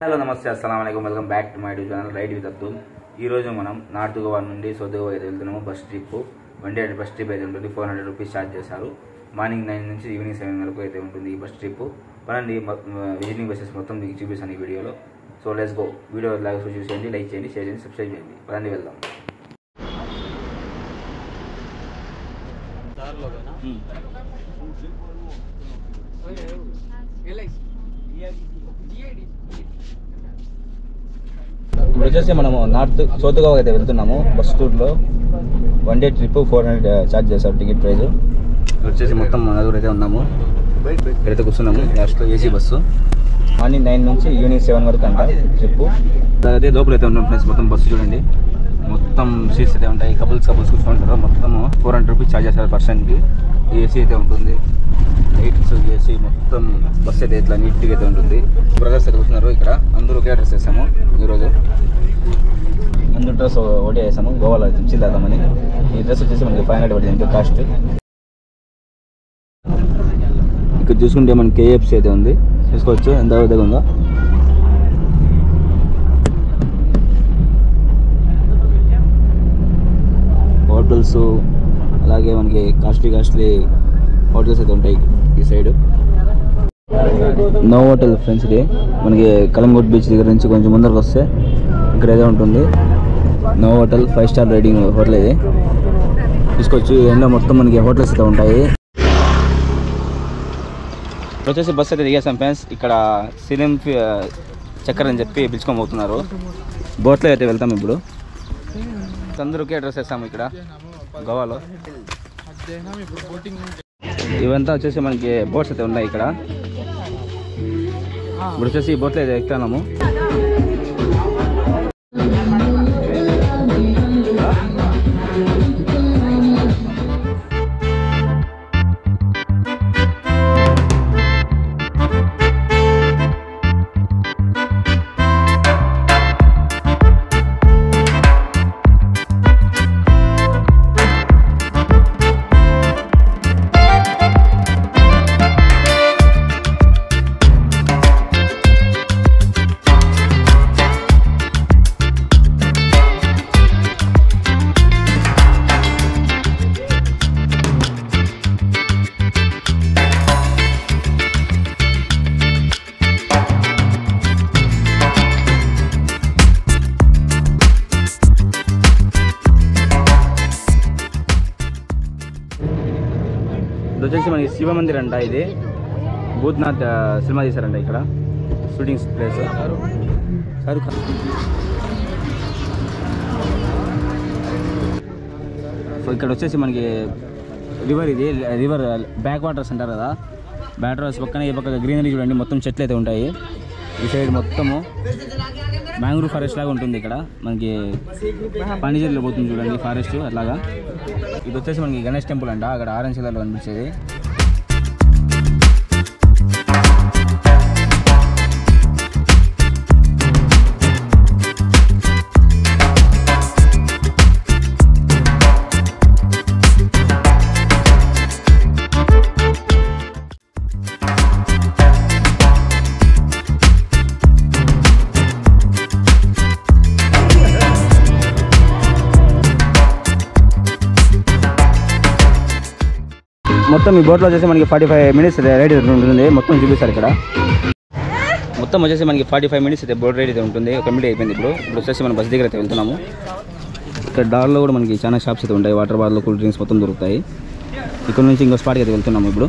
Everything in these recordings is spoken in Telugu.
హలో నమస్తే అస్సలాము అలైకుం welcome back to my YouTube channel ride with Abdul. ఈరోజు మనం నార్త్ గోవా నుండి సౌత్ గోవా అయితే వెళ్తున్నాము. Bus trip one day bus trip అయితే ఉంటుంది. 400 రూపీస్ ఛార్జ్ చేశారు. మార్నింగ్ 9 నుంచి ఈవినింగ్ 7 వరకు అయితే ఉంటుంది ఈ బస్ ట్రిప్. పనండి విజిటింగ్ బస్సెస్ మొత్తం మీకు చూపిస్తాను ఈ వీడియోలో. So let's go. వీడియో లాగా చూసేయండి, లైక్ చేయండి, షేర్ చేయండి, సబ్స్క్రైబ్ చేయండి. పనండి వెళ్దాం. ఇప్పుడు వచ్చేసి మనము సౌత్ గోవా అయితే వెళ్తున్నాము. బస్ టూర్లో వన్ డే ట్రిప్ 400 ఛార్జ్ చేశారు టికెట్ ప్రైస్. వచ్చేసి మొత్తం నలుగురు అయితే ఉన్నాము. ఇక్కడైతే కూర్చున్నాము. లాస్ట్లో ఏసీ బస్సు. మార్నింగ్ 9 నుంచి ఈవినింగ్ 7 వరకు అంట ట్రిప్. అదే లోపల అయితే ఉన్నాం ఫ్రెండ్స్. మొత్తం బస్సు చూడండి, మొత్తం సీట్స్ అయితే ఉంటాయి. కపుల్స్ కూర్చుంటారు. మొత్తం 400 రూపీస్ ఛార్జ్ చేస్తారు పర్సన్కి. ఏసీ అయితే ఉంటుంది, లైట్స్ ఏసీ, మొత్తం బస్ అయితే ఇట్లా నీట్గా అయితే ఉంటుంది. బ్రదర్స్ అయితే కూర్చున్నారు. ఇక్కడ అందరూ ఒకే డ్రెస్ వేసాము ఈరోజు. అందరూ డ్రెస్ ఒకటే వేసాము. గోవాలో చిల్ అవుతామని. ఈ డ్రెస్ వచ్చేసి మనకి 500 పడింది కాస్ట్. ఇక్కడ చూసుకుంటే మనకి KFC అయితే ఉంది, చూసుకోవచ్చు ఎంత పెద్దగా ఉందో. హోటల్స్, అలాగే మనకి కాస్ట్లీ హోటల్స్ అయితే ఉంటాయి ఈ సైడ్. No hotel friends. ఇది మనకి కలంగూట్ బీచ్ దగ్గర నుంచి కొంచెం ముందరకు వస్తే ఇక్కడైతే ఉంటుంది Novotel. 5 star rating hotel ఇది. చూసుకోవచ్చు ఎండ మొత్తం మనకి హోటల్స్ అయితే ఉంటాయి. వచ్చేసి బస్ అయితే దిగేసాం ఫ్రెండ్స్. ఇక్కడ సిలిం చక్కర్ అని చెప్పి పిలుచుకొని పోతున్నారు. బోట్లో అయితే వెళ్తాం ఇప్పుడు. అందరూ డ్రెస్ వేస్తాము ఇక్కడ గోవాలో. ఇవంతా వచ్చేసి మనకి బోట్స్ అయితే ఉన్నాయి ఇక్కడ. ఇప్పుడు వచ్చేసి ఈ బోట్లో అయితే ఎక్కుతున్నాము. ఇది వచ్చేసి మనకి శివ మందిర్ అంట. ఇది భూత్నాథ్ సినిమా తీశారంట ఇక్కడ, shooting place. Shahrukh Khan. So ఇక్కడ వచ్చేసి మనకి రివర్, ఇది రివర్ బ్యాక్ వాటర్స్ అంటారు కదా. బ్యాక్ వాటర్స్ పక్కన ఈ పక్క గ్రీనరీ చూడండి, మొత్తం చెట్లు అయితే ఉంటాయి. ఈ సైడ్ మొత్తము మ్యాంగ్రూవ్ ఫారెస్ట్ లాగా ఉంటుంది. ఇక్కడ మనకి పాండిచేరిలో పోతుంది చూడండి ఫారెస్ట్ అట్లాగా. ఇది వచ్చేసి మనకి గణేష్ టెంపుల్ అంట, అక్కడ ఆరెంజ్ కలర్లో కనిపించేది. మొత్తం ఈ బోట్లో వచ్చేసి మనకి 45 మినిట్స్ రైడ్ ఉంటుంది. మొత్తం చూపిస్తారు ఇక్కడ. మొత్తం వచ్చేసి మనకి 45 మినిట్స్ అయితే బోట్ రైడ్ అయితే ఉంటుంది. కంప్లీట్ అయిపోయింది. ఇప్పుడు వచ్చేసి మనం బస్ దగ్గర అయితే వెళ్తున్నాము. ఇక్కడ దారిలో కూడా మనకి చాలా షాప్స్ అయితే ఉంటాయి. వాటర్ బాటిల్, కూల్ డ్రింక్స్ మొత్తం దొరుకుతాయి. ఇక్కడ నుంచి ఇంకో స్పాట్కి అయితే వెళ్తున్నాము. ఇప్పుడు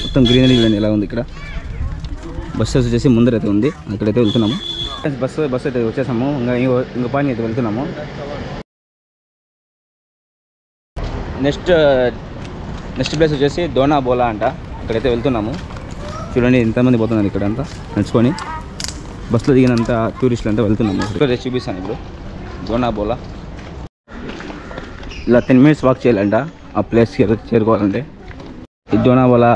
మొత్తం గ్రీనరీ చూడండి ఎలా ఉంది ఇక్కడ. బస్సు వచ్చేసి ముందరైతే ఉంది, అక్కడైతే వెళ్తున్నాము. బస్సు అయితే వచ్చేసాము. ఇంకో పాయింట్ అయితే వెళ్తున్నాము. నెక్స్ట్ ప్లేస్ వచ్చేసి డోనా బోలా అంట, అక్కడైతే వెళ్తున్నాము. చూడండి ఎంతమంది పోతున్నారు ఇక్కడ అంతా నడుచుకొని. బస్సులో దిగినంత టూరిస్టులు అంతా వెళ్తున్నాము. ఇక్కడ చూపిస్తాను ఇప్పుడు డోనా బోలా. ఇలా 10 మినిట్స్ వాక్ చేయాలంట ఆ ప్లేస్కి చేరుకోవాలంటే. ఈ డోనా బోలా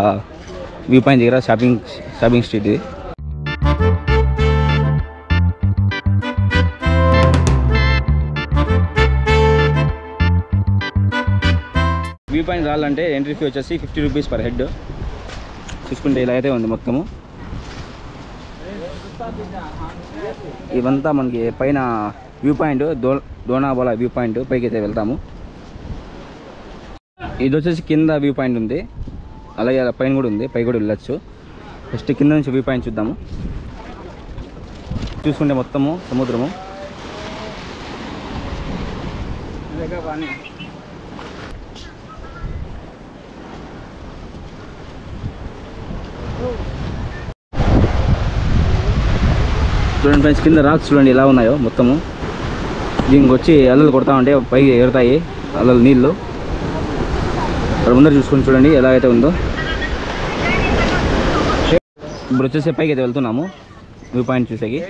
వ్యూ పాయింట్ దగ్గర షాపింగ్ స్ట్రీట్ ఇది. వ్యూ పాయింట్ రావాలంటే ఎంట్రీ ఫీ వచ్చేసి 50 రూపీస్ పర్ హెడ్. చూసుకుంటే ఇలా అయితే ఉంది మొత్తము. ఇవంతా మనకి పైన వ్యూ పాయింట్ దోనాబోలా వ్యూ పాయింట్ పైకి అయితే వెళ్తాము. ఇది వచ్చేసి కింద వ్యూ పాయింట్ ఉంది, అలాగే అలా పైన కూడా ఉంది, పై కూడా వెళ్ళచ్చు. ఫస్ట్ కింద నుంచి వ్యూ పాయింట్ చూద్దాము. చూసుకుంటే మొత్తము సముద్రము. చూడండి ఫ్రెండ్స్, కింద రాక్స్ చూడండి ఎలా ఉన్నాయో మొత్తము. దీనికి వచ్చి అలలు కొడతా ఉంటే పైకి ఎగురుతాయి అలలు నీళ్ళు. అక్కడ ముందర చూసుకొని చూడండి ఎలా అయితే ఉందో. ఇప్పుడు వచ్చేసి పైకి అయితే వెళ్తున్నాము వ్యూ పాయింట్ చూసేకి.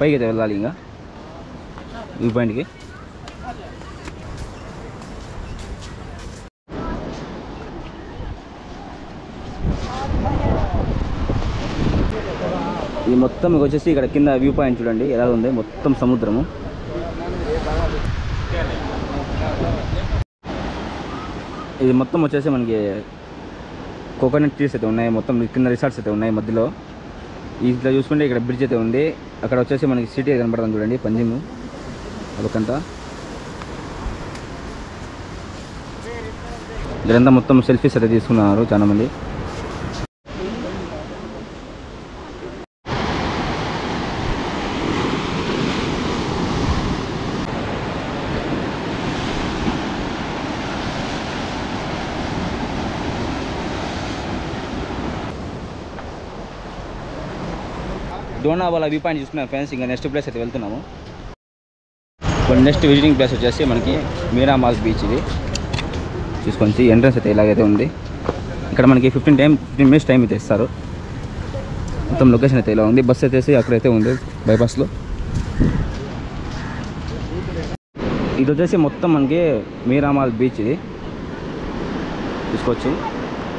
పైకి అయితే వెళ్ళాలి ఇంకా వ్యూ పాయింట్కి. ఇది మొత్తం మీకు వచ్చేసి ఇక్కడ కింద వ్యూ పాయింట్ చూడండి ఎలా ఉంది, మొత్తం సముద్రము. ఇది మొత్తం వచ్చేసి మనకి కోకోనట్ ట్రీస్ అయితే ఉన్నాయి, మొత్తం కింద రిసార్ట్స్ అయితే ఉన్నాయి మధ్యలో. ఇట్లా చూసుకుంటే ఇక్కడ బ్రిడ్జ్ అయితే ఉంది, అక్కడ వచ్చేసి మనకి సిటీ కనపడుతుంది చూడండి, పంజిమ్ అదొకంతా. ఇక్కడంతా మొత్తం సెల్ఫీస్ అయితే తీసుకున్నారు చాలామంది. దోనాబోలా వ్యూ పాయింట్ చూసుకున్నాం ఫ్రెండ్స్. ఇంకా నెక్స్ట్ ప్లేస్ అయితే వెళ్తున్నాము. ఇప్పుడు నెక్స్ట్ విజిటింగ్ ప్లేస్ వచ్చేసి మనకి మీరామాల్ బీచ్. ఇది చూసుకొని ఎంట్రన్స్ అయితే ఇలాగైతే ఉంది. ఇక్కడ మనకి 15 minutes టైం అయితే ఇస్తారు. మొత్తం లొకేషన్ అయితే ఇలా ఉంది. బస్ అయితే అక్కడైతే ఉంది బైపాస్లో. ఇది వచ్చేసి మొత్తం మనకి మీరామాల్ బీచ్. ఇది చూసుకోవచ్చు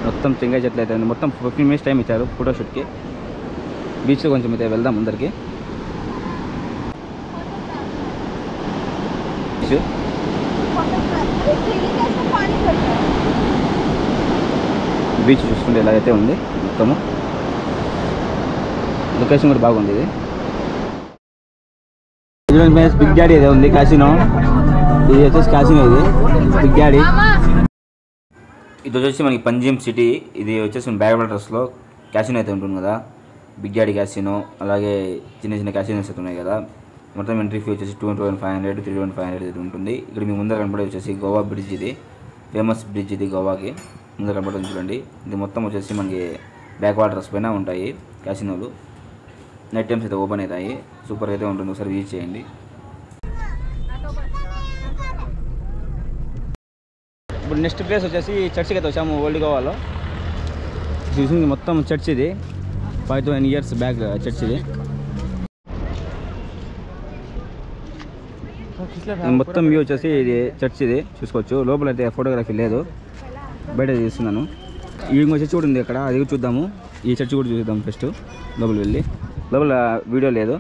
మొత్తం చెంగాయి చెట్లు అయితే ఉంది. మొత్తం 15 minutes టైం ఇచ్చారు ఫోటోషూట్కి. బీచ్లో కొంచెం అయితే వెళ్దాం ముందరికి. బీచ్ చూసుకుంటే ఇలాగైతే ఉంది మొత్తము. లొకేషన్ కూడా బాగుంది. ఇది బిగ్ డాడీ అయితే ఉంది క్యాసినో. ఇది వచ్చేసి క్యాసినో, ఇది బిగ్ డాడీ. ఇది వచ్చేసి మనకి పంజిమ్ సిటీ. ఇది వచ్చేసి బ్యాక్ వాటర్స్లో క్యాసినో అయితే ఉంటుంది కదా, బిగ్ డాడీ క్యాసినో. అలాగే చిన్న చిన్న క్యాసినోస్ అయితే ఉన్నాయి కదా. మొత్తం ఎంట్రీ ఫీ వచ్చేసి 2,500 3,500 అయితే ఉంటుంది. ఇక్కడ మీ ముందర కనపడే వచ్చేసి గోవా బ్రిడ్జ్. ఇది ఫేమస్ బ్రిడ్జ్, ఇది గోవాకి ముందర కనపడుతుంది చూడండి. ఇది మొత్తం వచ్చేసి మనకి బ్యాక్ వాటర్స్ పైన ఉంటాయి క్యాసినోలు. నైట్ టైమ్స్ అయితే ఓపెన్ అవుతాయి. సూపర్ అయితే ఉంటుంది, ఒకసారి విజిట్ చేయండి. ఇప్పుడు నెక్స్ట్ ప్లేస్ వచ్చేసి చర్చ్కి అయితే వచ్చాము ఓల్డ్ గోవాలో. చూసింది మొత్తం చర్చ్. ఇది 5,000 years బ్యాక్ చర్చ్. ఇది మొత్తం వ్యూ వచ్చేసి ఇది చర్చ్. ఇది చూసుకోవచ్చు. లోపల అయితే ఫోటోగ్రఫీ లేదు, బయట తీస్తున్నాను. ఇంకో చర్చ్ కూడా ఉంది అక్కడ, అది కూడా చూద్దాము. ఈ చర్చ్ కూడా చూద్దాం ఫస్ట్ లోపల వెళ్ళి. లోపల వీడియో లేదు.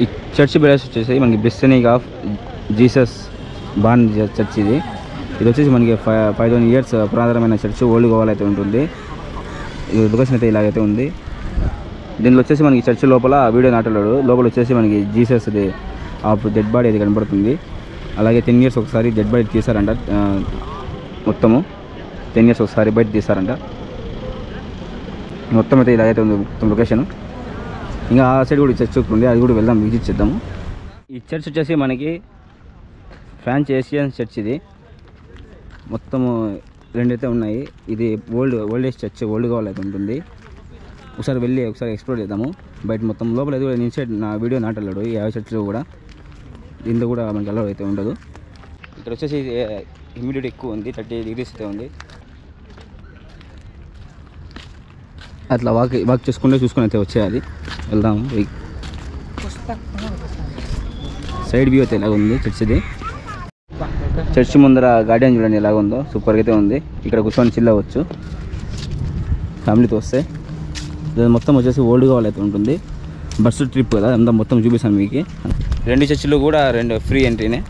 ఈ చర్చ్ ప్లేస్ వచ్చేసి మనకి blessing of Jesus born church. ఇది వచ్చేసి మనకి 5,000 years పురాతనమైన చర్చ్ ఓల్డ్ గోవాలో అయితే ఉంటుంది. ఇది లొకేషన్ అయితే ఇలాగైతే ఉంది. దీనిలో వచ్చేసి మనకి చర్చ్ లోపల వీడియో నాటలేడు. లోపల వచ్చేసి మనకి జీసస్ ఆఫ్ డెడ్ బాడీ అది కనబడుతుంది. అలాగే 10 years ఒకసారి డెడ్ బాడీ తీసారంట. మొత్తము 10 years ఒకసారి బయట తీసారంట. మొత్తం అయితే ఇలాగైతే ఉంది మొత్తం లొకేషన్. ఇంకా ఆ సైడ్ కూడా చర్చ్ ఉంది, అది కూడా వెళ్దాం, విజిట్ చేద్దాము. ఈ చర్చ్ వచ్చేసి మనకి ఫ్రాన్స్ ఏషియన్ చర్చ్. ఇది మొత్తము 2 అయితే ఉన్నాయి. ఇది ఓల్డేజ్ చర్చ్, ఓల్డ్ గోవాలో అయితే ఉంటుంది. ఒకసారి వెళ్ళి ఒకసారి ఎక్స్ప్లోర్ చేద్దాము బయట మొత్తం. లోపల అయితే ఇన్సైడ్ నా వీడియో నాటలేడు ఈ చర్చ్లో కూడా. దీంతో కూడా మనకి అలౌడ్ అయితే ఉండదు. ఇక్కడ వచ్చేసి హ్యూమిడిటీ ఎక్కువ ఉంది, 30 degrees అయితే ఉంది. అట్లా వాక్ చూసుకుని అయితే వచ్చేయాలి. వెళ్దాము. సైడ్ వ్యూ అయితే ఇలాగ ఉంది చర్చిది. చర్చ్ ముందర గార్డెన్ చూడండి ఎలాగ ఉందో, సూపర్గా అయితే ఉంది. ఇక్కడ కూర్చొని చిల్ అవ్వచ్చు. ఫ్యామిలీతో వస్తే. ఇది మొత్తం వచ్చేసి ఓల్డ్ గోవా అయితే ఉంటుంది. బస్సు ట్రిప్ కదా, అంతా మొత్తం చూపిస్తాను మీకు. 2 చర్చిలు కూడా 2 ఫ్రీ ఎంట్రీనే.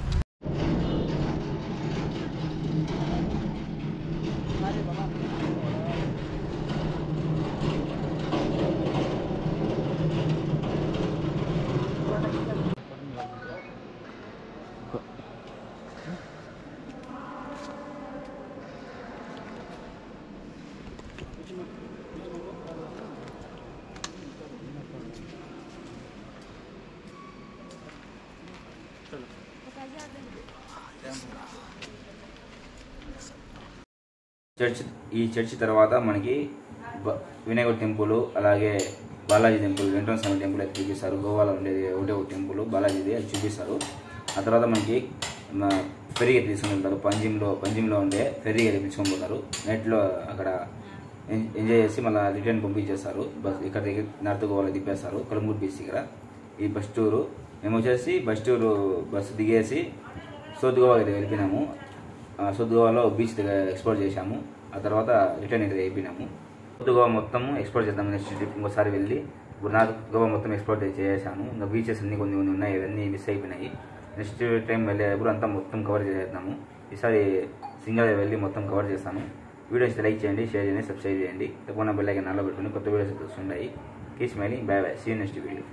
ఈ చర్చి తర్వాత మనకి వినాయకుడి టెంపుల్, అలాగే బాలాజీ టెంపుల్, వెంకటేశ్వర స్వామి టెంపుల్ అయితే చూపిస్తారు. గోవాలో ఉండేది ఒకటే ఒక టెంపుల్ బాలాజీది, అది చూపిస్తారు. ఆ తర్వాత మనకి ఫెర్రీ అయితే తీసుకుని వెళ్తారు. పంజిమ్లో ఉండే ఫెర్రీ అయితే తీసుకొని పోతారు. నైట్లో అక్కడ ఎంజాయ్ చేసి మళ్ళీ రిటర్న్ పంపించేస్తారు. బస్ ఇక్కడ దగ్గర నార్త్ గోవాలో దింపేస్తారు, కలంగూట్ బీచ్ దగ్గర. ఈ బస్ టూరు మేము వచ్చేసి బస్సు దిగేసి సౌత్ గోవా అయితే వెళ్ళిపోయినాము. సౌత్ గోవాలో బీచ్ దగ్గర ఎక్స్ప్లోర్ చేశాము. ఆ తర్వాత రిటర్న్ అయితే అయిపోయినాము. సౌత్ గోవా మొత్తం ఎక్స్ప్లోర్ చేద్దాము నెక్స్ట్ ట్రిప్. ఇంకోసారి వెళ్ళి ఇప్పుడు నార్త్ గోవా మొత్తం ఎక్స్ప్లోర్ చేసాను. ఇంకా బీచెస్ అన్ని కొన్ని ఉన్నాయి, అవన్నీ మిస్ అయిపోయినాయి. నెక్స్ట్ టైం వెళ్ళేటప్పుడు అంతా మొత్తం కవర్ చేసేద్దాము. ఈసారి సింగల్ వెళ్ళి మొత్తం కవర్ చేస్తాను. వీడియోస్ లైక్ చేయండి, షేర్ చేయండి, సబ్స్క్రైబ్ చేయండి. తప్పకుండా బెల్ ఐకాన్ ఆన్లో పెట్టుకుని కొత్త వీడియోస్ వస్తున్నాయి. Keep smiling, bye bye, see you next video.